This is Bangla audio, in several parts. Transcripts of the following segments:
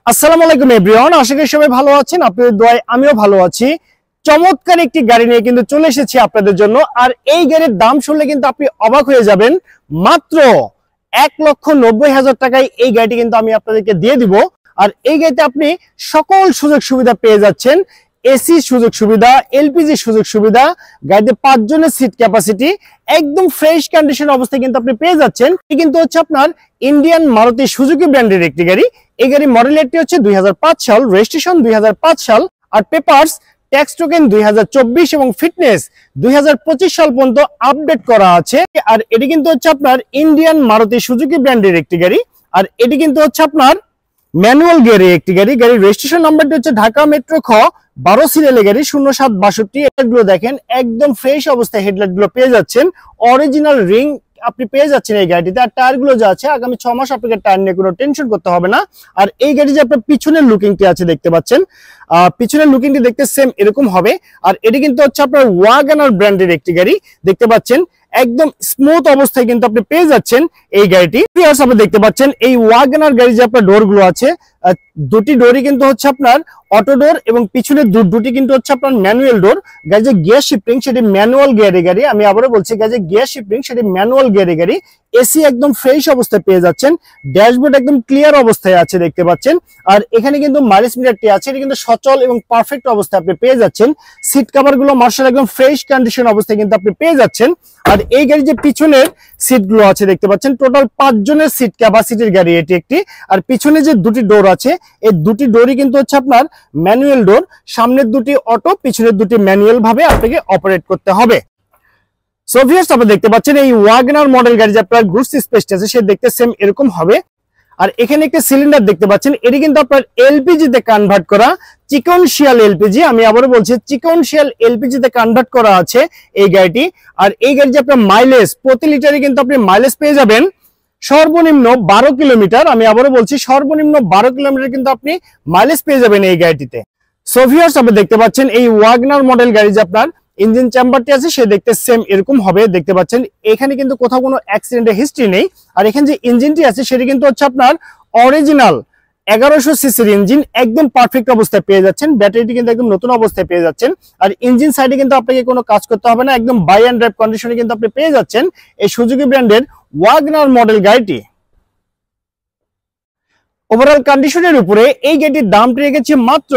আসসালামু আলাইকুম এভরিওয়ান, আশা করি সবাই ভালো আছেন। আপনাদের দোয়ায় আমিও ভালো আছি। চমৎকার একটি গাড়ি নিয়ে কিন্তু চলে এসেছি আপনাদের জন্য। আর এই গাড়ির দাম শুনলে কিন্তু আপনি অবাক হয়ে যাবেন। মাত্র 1,90,000 টাকায় এই গাড়িটি কিন্তু আমি আপনাদেরকে দিয়ে দিব। আর এই গাড়িতে আপনি সকল সুযোগ সুবিধা পেয়ে যাচ্ছেন। এসি সুযোগ সুবিধা, এলপিজি সুযোগ সুবিধা, গাড়িতে 5 জনের সিট ক্যাপাসিটি, একদম ফ্রেশ কন্ডিশন অবস্থায় কিন্তু আপনি পেয়ে যাচ্ছেন। এই কিন্তু হচ্ছে আপনার ইন্ডিয়ান মারুতি সুজুকি ব্র্যান্ডের একটি গাড়ি। এই গাড়ি মডেল এরটি হচ্ছে 2005 সাল, রেজিস্ট্রেশন 2005 সাল, আর পেপারস ট্যাক্স টোকেন 2024 এবং ফিটনেস 2025 সাল পর্যন্ত আপডেট করা আছে। আর এটি কিন্তু হচ্ছে আপনার ইন্ডিয়ান মারুতি সুজুকি ব্র্যান্ডের একটি গাড়ি। আর এটি কিন্তু হচ্ছে আপনার ম্যানুয়াল গিয়ারের একটি গাড়ি। গাড়ির রেজিস্ট্রেশন নাম্বারটি হচ্ছে ঢাকা মেট্রো খ 12 সিরিয়ালের গাড়ি 0762। এগুলো দেখেন একদম ফ্রেশ অবস্থায় হেডলাইট গুলো পেয়ে যাচ্ছেন। অরিজিনাল রিং আপনি পেয়ে যাচ্ছেন এই গাড়িটিতে। আর টায়ার গুলো যা আছে আগামী 6 মাস আপনাকে টায়ার নিয়ে কোনো টেনশন করতে হবে না। আর এই গাড়ি যে আপনার পিছনের লুকিংটি আছে দেখতে পাচ্ছেন, পিছনের লুকিংটি দেখতে সেম এরকম হবে। আর এটি কিন্তু হচ্ছে আপনার ওয়াগনার ব্র্যান্ডের একটি গাড়ি দেখতে পাচ্ছেন। একদম স্মুথ অবস্থায় কিন্তু আপনি পেয়ে যাচ্ছেন এই গাড়িটি। আপনি দেখতে পাচ্ছেন এই ওয়াগনার গাড়ি যে আপনার ডোর গুলো আছে, দুটি ডোরই কিন্তু হচ্ছে আপনার অটো ডোর এবং পিছনের দুটি কিন্তু হচ্ছে আপনার ম্যানুয়াল ডোর। গাড়ি যে গিয়ার শিফটিং সেটি ম্যানুয়াল গিয়ারের গাড়ি। আমি আবারও বলছি, গাড়ি যে গিয়ার শিফটিং সেটি ম্যানুয়াল গিয়ারের গাড়ি। এসি একদম ফ্রেশ অবস্থায় পেয়ে যাচ্ছেন। ড্যাশবোর্ড একদম ক্লিয়ার অবস্থায় আছে দেখতে পাচ্ছেন। আর এখানে কিন্তু মাইলেজ মিটারটি আছে, এটি কিন্তু সচল এবং পারফেক্ট অবস্থায় আপনি পেয়ে যাচ্ছেন। সিট কভার গুলো মার্শাল একদম ফ্রেশ কন্ডিশন অবস্থায় কিন্তু আপনি পেয়ে যাচ্ছেন। আর এই গাড়ি যে পিছনের সিট গুলো আছে দেখতে পাচ্ছেন, টোটাল 5 জনের সিট ক্যাপাসিটির গাড়ি এটি একটি। আর পিছনে যে দুটি ডোর আছে এই দুটি ডোরই কিন্তু হচ্ছে আপনার ম্যানুয়াল ডোর। সামনের দুটি অটো, পিছনের দুটি ম্যানুয়াল ভাবে আপনাকে অপারেট করতে হবে। সো ভিউয়ার্স, আপনারা দেখতে পাচ্ছেন এই ওয়াগনার মডেল গাড়ি যে আপনার গুডস স্পেসটা আছে সে দেখতে সেম এরকম হবে। আর এখানে একটা সিলিন্ডার দেখতে পাচ্ছেন, এটি কিন্তু আপনার এলপিজি তে কনভার্ট করা চিকনশিয়াল এলপিজি। আমি আবারও বলছি, চিকনশিয়াল এলপিজি তে কনভার্ট করা আছে এই গাড়িটি। আর এই গাড়ি যে আপনার মাইলেজ প্রতি লিটারে কিন্তু আপনি মাইলেজ পেয়ে যাবেন সর্বনিম্ন 12 কিলোমিটার। আমি আবারও বলছি, সর্বনিম্ন 12 কিলোমিটার কিন্তু আপনি মাইলেজ পেয়ে যাবেন এই গাড়িটিতে। সো ভিউয়ার্স, আপনি দেখতে পাচ্ছেন এই ওয়াগনার মডেল গাড়ি যে আপনার ইঞ্জিন চেম্বারটি আছে সে দেখতে সেম এরকম হবে দেখতে পাচ্ছেন। এখানে কিন্তু কোথাও কোনো অ্যাক্সিডেন্টের হিস্ট্রি নেই। আর এখানে যে ইঞ্জিনটি আছে সেটি কিন্তু হচ্ছে আপনার অরিজিনাল 1100 সিসির ইঞ্জিন, একদম পারফেক্ট অবস্থায় পেয়ে যাচ্ছেন। ব্যাটারিটি কিন্তু একদম নতুন অবস্থায় পেয়ে যাচ্ছেন। আর ইঞ্জিন সাইডে কিন্তু আপনাকে কোনো কাজ করতে হবে না, একদম বাই অ্যান্ড ড্রাইভ কন্ডিশনে কিন্তু আপনি পেয়ে যাচ্ছেন এই সুজুকি ব্র্যান্ডের ওয়াগনার মডেল গাড়িটি। ওভারঅল কন্ডিশনের উপরে এই গাড়িটির দামটি রেখেছি মাত্র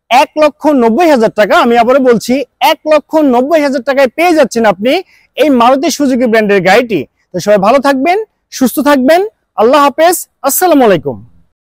1,90,000 টাকা। আমি আবারও বলছি, 1,90,000 টাকায় পেয়ে যাচ্ছেন আপনি এই মারুতি সুজুকি ব্র্যান্ডের গাড়িটি। তো সবাই ভালো থাকবেন, সুস্থ থাকবেন। আল্লাহ হাফেজ, আসসালামু আলাইকুম।